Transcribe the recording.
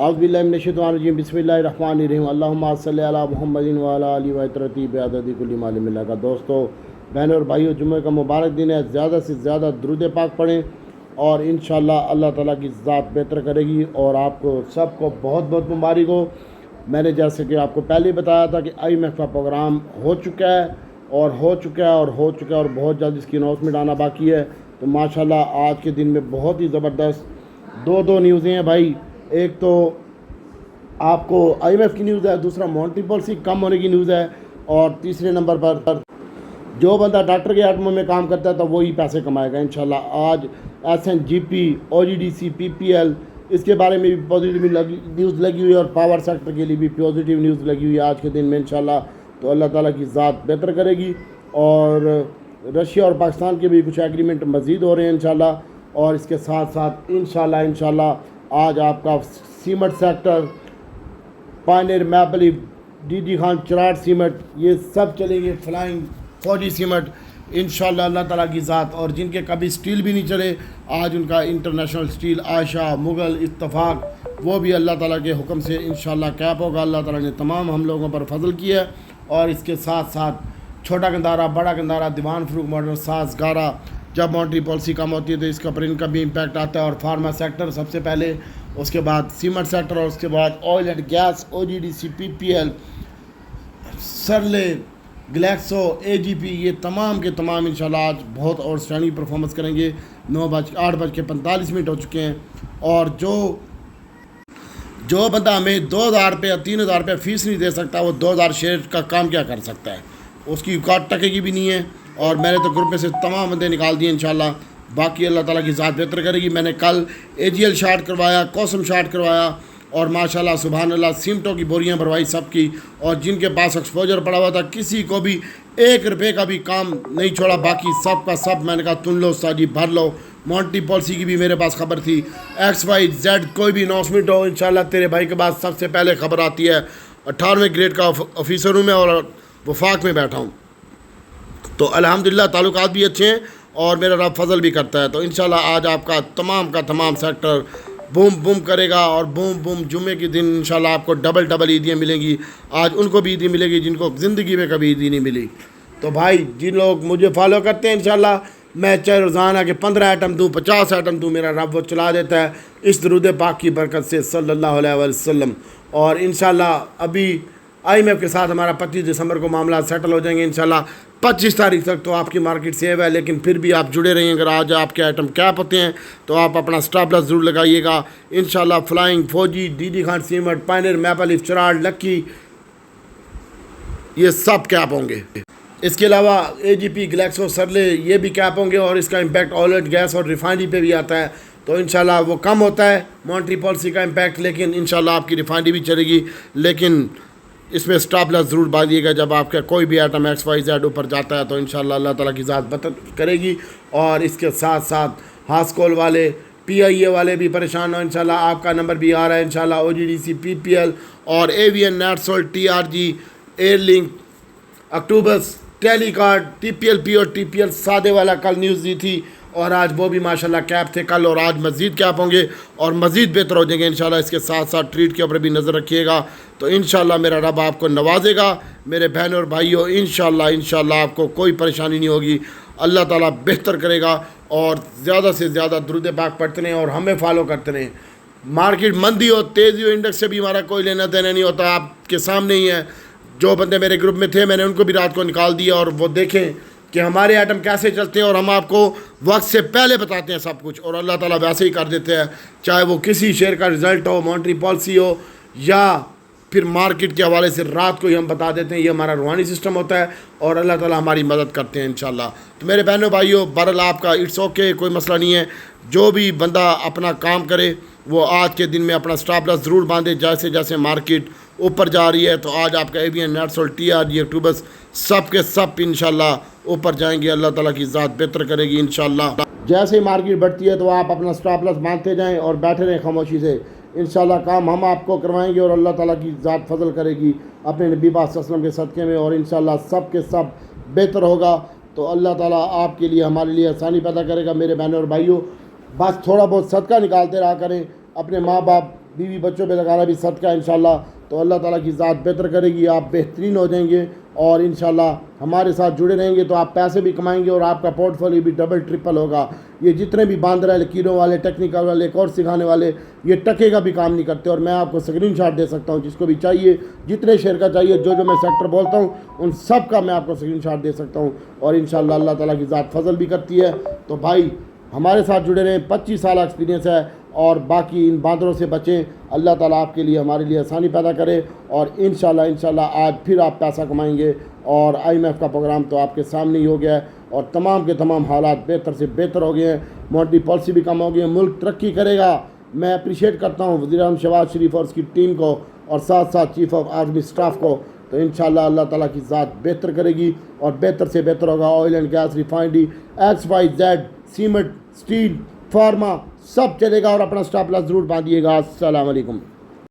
औज़ुबिल्लाहिमिनश्शैतानिर्रजीम बिस्मिल्लाहिर्रहमानिर्रहीम अल्लाहुम्मा सल्लि अला मुहम्मदिन व अला आलिहि व तरती बिअददी कुल्ली मालिम मिल्ला का। दोस्तों, बहनों और भाइयों, जुम्मे का मुबारक दिन है। ज़्यादा से ज़्यादा दुरूद पाक पढ़ें और इंशाअल्लाह अल्लाह ताला की ज़ात बेहतर करेगी और आपको सबको बहुत बहुत मुबारक हो। मैंने जैसे कि आपको पहले ही बताया था कि IMF का प्रोग्राम हो चुका है और बहुत जल्द इसकी अनाउंसमेंट आना बाकी है। तो माशाल्लाह आज के दिन में बहुत ही ज़बरदस्त दो न्यूज़ें हैं भाई। एक तो आपको IMF की न्यूज़ है, दूसरा मॉनेटरी पॉलिसी कम होने की न्यूज़ है और तीसरे नंबर पर जो बंदा डॉक्टर के आइटमों में काम करता है तो वही पैसे कमाएगा इंशाल्लाह। आज SNGP, OGDC, PPL इसके बारे में भी पॉजिटिव न्यूज़ लगी हुई है और पावर सेक्टर के लिए भी पॉजिटिव न्यूज़ लगी हुई है आज के दिन में इंशाल्लाह। तो अल्लाह ताला की ज़ात बेहतर करेगी और रशिया और पाकिस्तान के भी कुछ एग्रीमेंट मज़ीद हो रहे हैं इंशाल्लाह। और इसके साथ साथ इंशाल्लाह आज आपका cement sector, Pioneer, Maple leaf, DD Khan, Cherat cement, ये सब चलेंगे। फ्लाइंग, फौजी सीमेंट इंशाल्लाह अल्लाह ताला की ज़ात। और जिनके कभी स्टील भी नहीं चले, आज उनका इंटरनेशनल स्टील, आयशा, मुग़ल, इत्तफाक, वो भी अल्लाह ताला के हुक्म से इंशाल्लाह कैप होगा। अल्लाह ताला ने तमाम हम लोगों पर फजल किया है। और इसके साथ साथ छोटा गंदारा, बड़ा गंदारा, दीवान फरूख, मॉडल, सास, गारा, जब मॉनेटरी पॉलिसी कम होती है तो इसका पर इनका भी इम्पैक्ट आता है। और फार्मा सेक्टर सबसे पहले, उसके बाद सीमेंट सेक्टर और उसके बाद oil and gas, OGDC, PPL, सरले, ग्लैक्सो, AGP, ये तमाम के तमाम इंशाल्लाह आज बहुत और स्टैंडिंग परफॉर्मेंस करेंगे। 8:45 हो चुके हैं। और जो बंदा हमें 2,000 रुपये या 3,000 रुपये फ़ीस नहीं दे सकता, वो 2,000 शेयर का काम क्या कर सकता है? उसकी काट टकेगी भी नहीं है। और मैंने तो ग्रुप में से तमाम बंदे निकाल दिए इंशाल्लाह। बाकी अल्लाह ताला की ज़ात बेहतर करेगी। मैंने कल AGL शार्ट करवाया, कौसम शार्ट करवाया और माशाल्लाह सुभान अल्लाह सीमटों की बोरियां भरवाई सबकी। और जिनके पास एक्सपोजर पड़ा हुआ था किसी को भी 1 रुपये का भी काम नहीं छोड़ा, बाकी सब का सब मैंने कहा तुम लो साजी भर लो। मॉनेटरी पॉलिसी की भी मेरे पास खबर थी। XYZ कोई भी अनाउंसमेंट हो इंशाल्लाह तेरे भाई के पास सबसे पहले खबर आती है। 18वें ग्रेड का ऑफिसर हूँ मैं और वफाक में बैठा हूँ। तो अल्हम्दुलिल्लाह ताल्लुकात भी अच्छे हैं और मेरा रब फजल भी करता है। तो इंशाल्लाह आज आपका तमाम का तमाम सेक्टर बूम बूम करेगा और बूम बूम। जुम्मे के दिन इंशाल्लाह आपको डबल ईदियाँ मिलेंगी। आज उनको भी ईदी मिलेगी जिनको ज़िंदगी में कभी ईदी नहीं मिली। तो भाई जिन लोग मुझे फॉलो करते हैं इंशाल्लाह मैं चाहे रोज़ाना के 15 आइटम दूँ, 50 आइटम दूँ, मेरा रब वो चला देता है इस दुरूद पाक की बरकत से सल्लल्लाहु अलैहि वसल्लम। और इंशाल्लाह अभी IMF के साथ हमारा 25 दिसंबर को मामला सेटल हो जाएंगे इंशाल्लाह। 25 तारीख तक तो आपकी मार्केट सेव है, लेकिन फिर भी आप जुड़े रहिए। अगर आज आपके आइटम कैप होते हैं तो आप अपना स्टॉप लॉस ज़रूर लगाइएगा इंशाल्लाह। Flying, Fauji, DD Khan cement, Pioneer, Maple Leaf, Cherat, Lucky, ये सब कैप होंगे। इसके अलावा AGP, ग्लैक्सो, सरले, ये भी कैप होंगे और इसका इम्पैक्ट ऑयल एंड गैस और रिफाइनरी पे भी आता है। तो इंशाल्लाह वो कम होता है मॉनेटरी पॉलिसी का इम्पैक्ट, लेकिन इंशाल्लाह आपकी रिफाइनरी भी चलेगी। लेकिन इसमें स्टॉप लॉस ज़रूर बांधिएगा। जब आपका कोई भी आइटम XYZ ऊपर जाता है तो इंशाल्लाह अल्लाह ताला की ज़ात बेहतर करेगी। और इसके साथ साथ हास्कोल वाले, PIA वाले भी परेशान हो इंशाल्लाह। आपका नंबर भी आ रहा है इंशाल्लाह। OGDC, PPL और AVN, NetSol, TRG, Airlink, Octopus, Telecard, TPLP और TPL सादे वाला कल न्यूज़ दी थी और आज वो भी माशाल्लाह कैप थे कल और आज मज़ीद कैप होंगे और मज़ीद बेहतर हो जाएंगे इंशाल्लाह। इसके साथ साथ ट्रीट के ऊपर भी नज़र रखिएगा। तो इंशाल्लाह मेरा रब आपको नवाजेगा मेरे बहनों और भाइयों। इंशाल्लाह आपको कोई परेशानी नहीं होगी। अल्लाह ताला बेहतर करेगा। और ज़्यादा से ज़्यादा दुरूद पाक पढ़ते रहें और हमें फॉलो करते रहें। मार्केट मंदी हो, तेज़ी हो, इंडेक्स से भी हमारा कोई लेना देना नहीं होता। आपके सामने ही है। जो बंदे मेरे ग्रुप में थे मैंने उनको भी रात को निकाल दिया और वो देखें कि हमारे आइटम कैसे चलते हैं और हम आपको वक्त से पहले बताते हैं सब कुछ। और अल्लाह ताला वैसे ही कर देते हैं, चाहे वो किसी शेयर का रिज़ल्ट हो, मॉनेटरी पॉलिसी हो या फिर मार्केट के हवाले से रात को ही हम बता देते हैं। ये हमारा रूहानी सिस्टम होता है और अल्लाह ताला हमारी मदद करते हैं इंशाल्लाह। तो मेरे बहनों भाइयों, बहरहाल आपका इट्स ओके, कोई मसला नहीं है। जो भी बंदा अपना काम करे वो आज के दिन में अपना स्टॉप लॉस ज़रूर बांधे। जैसे जैसे मार्केट ऊपर जा रही है तो आज आपका AVN, नेटसोल, TRG, अक्टूबस सब के सब इंशाल्लाह ऊपर जाएंगे। अल्लाह ताला की ज़ात बेहतर करेगी इंशाल्लाह। जैसे ही मार्केट बढ़ती है तो आप अपना स्टॉप लॉस बांधते जाएं और बैठे रहें खामोशी से। इंशाल्लाह काम हम आपको करवाएंगे और अल्लाह ताला की ज़ात फजल करेगी अपने नबी पाक सल्लल्लाहु अलैहि वसल्लम के सदक़े में और इंशाल्लाह सब के सब बेहतर होगा। तो अल्लाह ताला आपके लिए, हमारे लिए आसानी पैदा करेगा। मेरे बहनों और भाइयों, बस थोड़ा बहुत सदका निकालते रहा करें। अपने माँ बाप बीवी बच्चों पे लगाना भी सदका है इंशाल्लाह। तो अल्लाह ताला की ज़ात बेहतर करेगी, आप बेहतरीन हो जाएंगे और इंशाल्लाह हमारे साथ जुड़े रहेंगे तो आप पैसे भी कमाएंगे और आपका पोर्टफोलियो भी डबल ट्रिपल होगा। ये जितने भी बांदरा लकीरों वाले, टेक्निकल वाले, कोर्स सिखाने वाले, ये टके का भी काम नहीं करते। और मैं आपको स्क्रीनशॉट दे सकता हूँ, जिसको भी चाहिए, जितने शेयर का चाहिए, जो मैं सेक्टर बोलता हूँ उन सब का मैं आपको स्क्रीनशॉट दे सकता हूँ। और इंशाल्लाह अल्लाह ताला की ज़ात फजल भी करती है। तो भाई हमारे साथ जुड़े रहें, 25 साल एक्सपीरियंस है और बाकी इन बांदरों से बचें। अल्लाह ताला आपके लिए, हमारे लिए आसानी पैदा करे और इंशाल्लाह आज फिर आप पैसा कमाएंगे। और IMF का प्रोग्राम तो आपके सामने ही हो गया है और तमाम के तमाम हालात बेहतर से बेहतर हो गए हैं। मॉनेटरी पॉलिसी भी कम हो गई है, मुल्क तरक्की करेगा। मैं अप्रिशिएट करता हूँ वज़ीर-ए-आज़म शहबाज शरीफ और उसकी टीम को और साथ साथ चीफ ऑफ आर्मी स्टाफ को। तो इंशाल्लाह अल्लाह ताला की ज़ात बेहतर करेगी और बेहतर से बेहतर होगा। Oil and gas, refinery, XYZ, cement, steel, pharma सब चलेगा और अपना स्टॉप लॉस ज़रूर बांधिएगा। अस्सलाम वालेकुम।